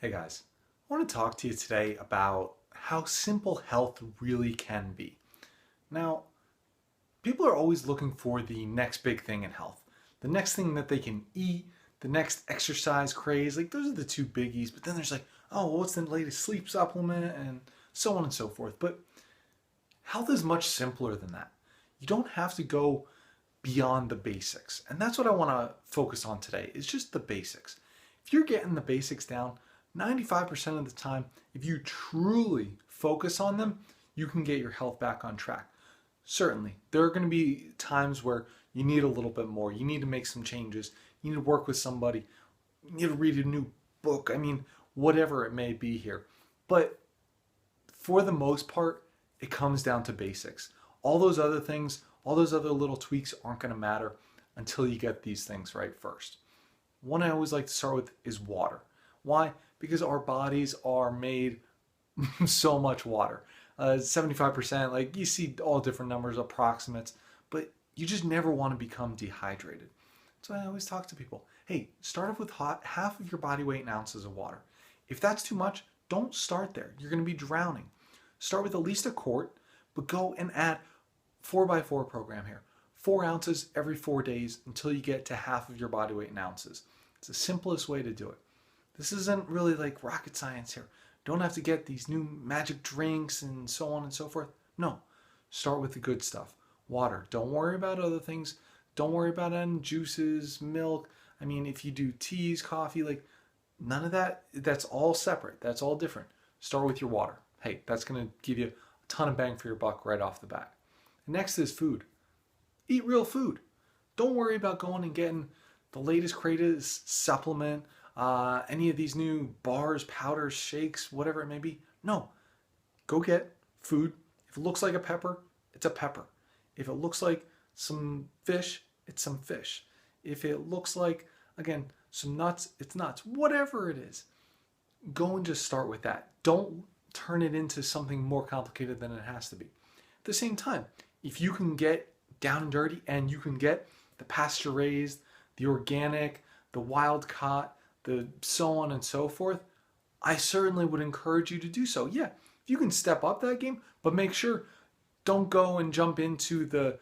Hey guys, I want to talk to you today about how simple health really can be. Now, people are always looking for the next big thing in health, the next thing that they can eat, the next exercise craze. Like, those are the two biggies, but then there's like, oh, well, what's the latest sleep supplement and so on and so forth. But health is much simpler than that. You don't have to go beyond the basics. And that's what I want to focus on today is just the basics. If you're getting the basics down 95% of the time, if you truly focus on them, you can get your health back on track. Certainly, there are going to be times where you need a little bit more. You need to make some changes. You need to work with somebody. You need to read a new book. I mean, whatever it may be here. But for the most part, it comes down to basics. All those other things, all those other little tweaks aren't going to matter until you get these things right first. One I always like to start with is water. Why? Because our bodies are made so much water. 75%, like you see all different numbers, approximates, but you just never want to become dehydrated. So I always talk to people, hey, start off with half of your body weight in ounces of water. If that's too much, don't start there. You're going to be drowning. Start with at least a quart, but go and add 4x4 program here. 4 ounces every 4 days until you get to half of your body weight in ounces. It's the simplest way to do it. This isn't really like rocket science here. Don't have to get these new magic drinks and so on and so forth. No, start with the good stuff. Water. Don't worry about other things. Don't worry about adding juices, milk. I mean, if you do teas, coffee, like none of that, that's all separate. That's all different. Start with your water. Hey, that's going to give you a ton of bang for your buck right off the bat. Next is food. Eat real food. Don't worry about going and getting the latest, greatest supplement, any of these new bars, powders, shakes, whatever it may be. No. Go get food. If it looks like a pepper, it's a pepper. If it looks like some fish, it's some fish. If it looks like, again, some nuts, it's nuts. Whatever it is, go and just start with that. Don't turn it into something more complicated than it has to be. At the same time, if you can get down and dirty and you can get the pasture raised, the organic, the wild caught, the so on and so forth, I certainly would encourage you to do so. Yeah, you can step up that game, but make sure don't go and jump into the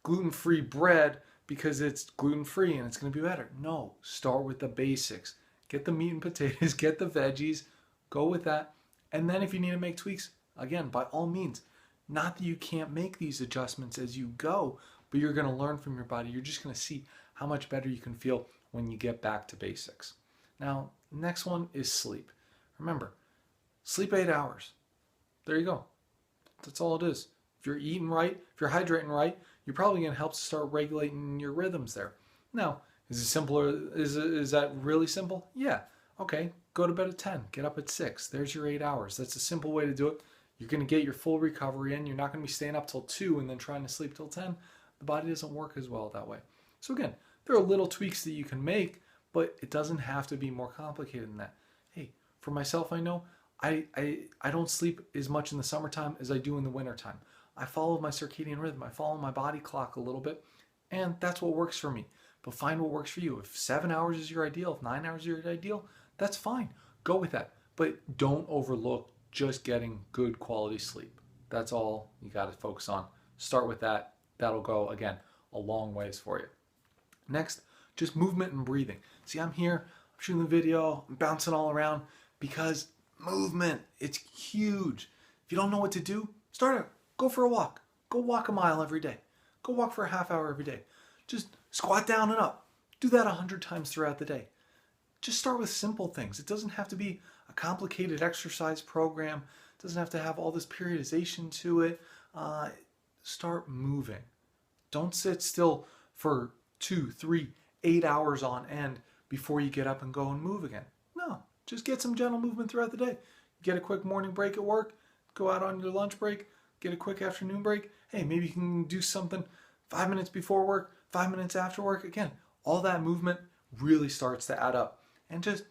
gluten-free bread because it's gluten-free and it's going to be better. No, start with the basics. Get the meat and potatoes, get the veggies, go with that. And then if you need to make tweaks, again, by all means, not that you can't make these adjustments as you go, but you're going to learn from your body. You're just going to see how much better you can feel when you get back to basics. Now, next one is sleep. Remember, sleep 8 hours. There you go. That's all it is. If you're eating right, if you're hydrating right, you're probably going to help start regulating your rhythms there. Now, is it simpler? Is that really simple? Yeah. Okay, go to bed at 10, get up at 6. There's your 8 hours. That's a simple way to do it. You're going to get your full recovery in. You're not going to be staying up till 2 and then trying to sleep till 10. The body doesn't work as well that way. So again, there are little tweaks that you can make, but it doesn't have to be more complicated than that. Hey, for myself, I know I don't sleep as much in the summertime as I do in the wintertime. I follow my circadian rhythm. I follow my body clock a little bit, and that's what works for me. But find what works for you. If 7 hours is your ideal, if 9 hours is your ideal, that's fine. Go with that. But don't overlook just getting good quality sleep. That's all you got to focus on. Start with that. That'll go, again, a long ways for you. Next, just movement and breathing. See, I'm here, I'm shooting the video, I'm bouncing all around because movement, it's huge. If you don't know what to do, start out. Go for a walk. Go walk a mile every day. Go walk for a half hour every day. Just squat down and up. Do that 100 times throughout the day. Just start with simple things. It doesn't have to be a complicated exercise program. It doesn't have to have all this periodization to it. Start moving. Don't sit still for 2, 3, 8 hours on end before you get up and go and move again. No, just get some gentle movement throughout the day. Get a quick morning break at work, go out on your lunch break, get a quick afternoon break. Hey, maybe you can do something 5 minutes before work, 5 minutes after work. Again, all that movement really starts to add up. And just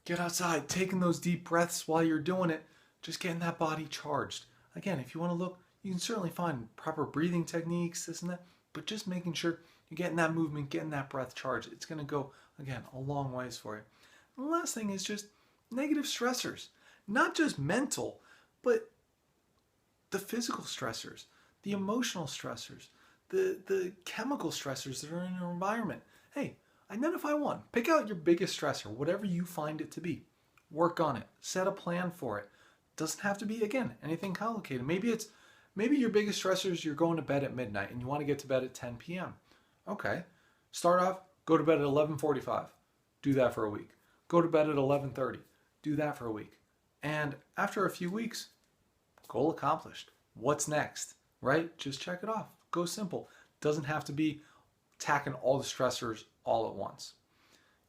get outside, taking those deep breaths while you're doing it, just getting that body charged. Again, if you want to look, you can certainly find proper breathing techniques, this and that, but just making sure you're getting that movement, getting that breath charged. It's going to go, again, a long ways for you. And the last thing is just negative stressors, not just mental, but the physical stressors, the emotional stressors, the chemical stressors that are in your environment. Hey, identify one. Pick out your biggest stressor, whatever you find it to be. Work on it. Set a plan for it. Doesn't have to be, again, anything complicated. Maybe your biggest stressor is you're going to bed at midnight and you want to get to bed at 10 p.m. Okay. Start off, go to bed at 11:45. Do that for a week. Go to bed at 11:30. Do that for a week. And after a few weeks, goal accomplished. What's next? Right? Just check it off. Go simple. Doesn't have to be tackling all the stressors all at once.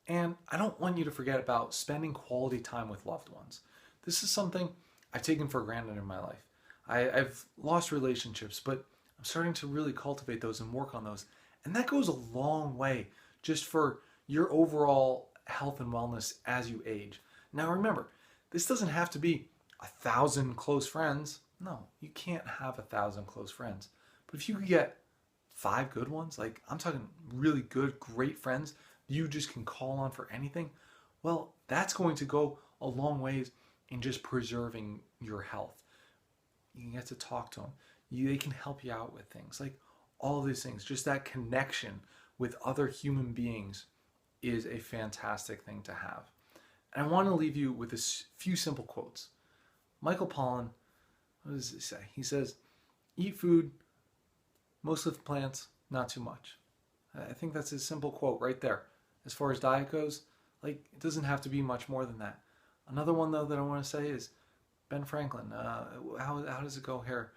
And I don't want you to forget about spending quality time with loved ones. This is something I've taken for granted in my life. I've lost relationships, but I'm starting to really cultivate those and work on those. And that goes a long way just for your overall health and wellness as you age. Now remember, this doesn't have to be 1,000 close friends. No, you can't have 1,000 close friends. But if you could get 5 good ones, like I'm talking really good, great friends you just can call on for anything, well, that's going to go a long ways in just preserving your health. You can get to talk to them. They can help you out with things. Like all of these things, just that connection with other human beings is a fantastic thing to have. And I want to leave you with a few simple quotes. Michael Pollan, what does he say? He says, eat food, mostly with plants, not too much. I think that's a simple quote right there. As far as diet goes, like it doesn't have to be much more than that. Another one though that I want to say is Ben Franklin. How does it go here?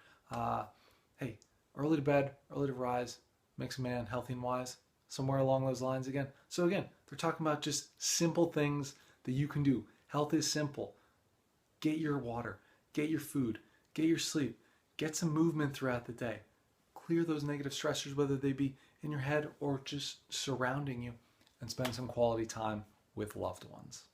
Hey, early to bed, early to rise, makes a man healthy and wise. Somewhere along those lines again. So again, they're talking about just simple things that you can do. Health is simple. Get your water, get your food, get your sleep, get some movement throughout the day. Clear those negative stressors, whether they be in your head or just surrounding you, and spend some quality time with loved ones.